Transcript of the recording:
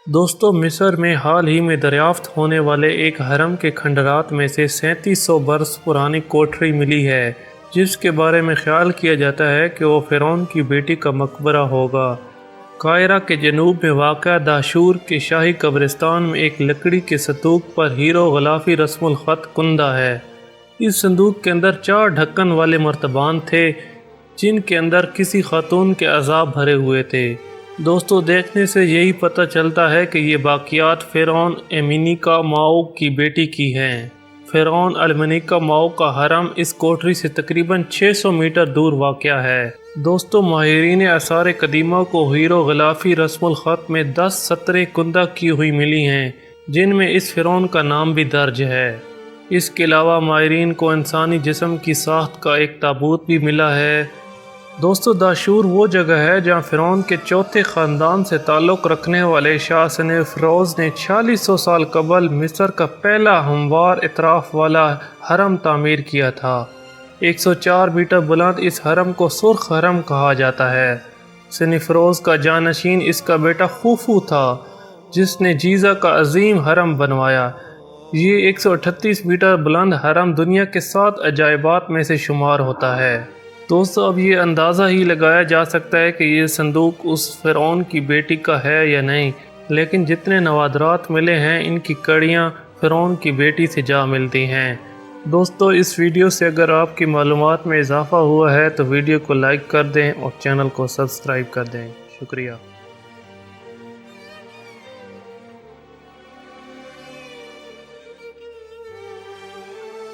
دوستو مصر میں حال ہی میں دریافت ہونے والے ایک حرم کے کھنڈرات میں سے 3700 برس پرانی کوٹری ملی ہے، جس کے بارے میں خیال کیا جاتا ہے کہ وہ فرعون کی بیٹی کا مقبرہ ہوگا۔ قاہرہ کے جنوب میں واقع دہشور کے شاہی قبرستان میں ایک لکڑی کے صندوق پر ہیرو غلافی رسم الخط کندہ ہے۔ اس صندوق کے اندر 4 ڈھکن والے مرتبان تھے، جن کے اندر کسی خاتون کے اعضاء بھرے ہوئے تھے۔ دوستو دیکھنے سے یہی پتہ چلتا ہے کہ یہ باقیات فرعون ایمینیکا ماؤ کی بیٹی کی ہیں۔ فرعون ایمینیکا ماؤ کا حرم اس کوٹری سے تقریباً 600 میٹر دور واقع ہے۔ دوستو ماہرین آثار قدیمہ کو ہیرو غلافی رسم الخط میں 10 سطریں کندہ کی ہوئی ملی ہیں، جن میں اس فرعون کا نام بھی درج ہے۔ اس کے علاوہ ماہرین کو انسانی جسم کی ساخت کا ایک تابوت بھی ملا ہے۔ دوستو دہشور وہ جگہ ہے جہاں فرعون کے چوتھے خاندان سے تعلق رکھنے والے شاہ سنیفروز نے 4600 سال قبل مصر کا پہلا ہموار اطراف والا حرم تعمیر کیا تھا۔ 104 میٹر بلند اس حرم کو سرخ حرم کہا جاتا ہے۔ سنیفروز کا جانشین اس کا بیٹا خوفو تھا، جس نے جیزہ کا عظیم حرم بنوایا۔ یہ 138 میٹر بلند حرم دنیا کے 7 عجائبات میں سے شمار ہوتا ہے۔ دوستو اب یہ اندازہ ہی لگایا جا سکتا ہے کہ یہ صندوق اس فرعون کی بیٹی کا ہے یا نہیں، لیکن جتنے نوادرات ملے ہیں ان کی کڑیاں فرعون کی بیٹی سے جا ملتی ہیں۔ دوستو اس ویڈیو سے اگر آپ کی معلومات میں اضافہ ہوا ہے تو ویڈیو کو لائک کر دیں اور چینل کو سبسکرائب کر دیں۔ شکریہ۔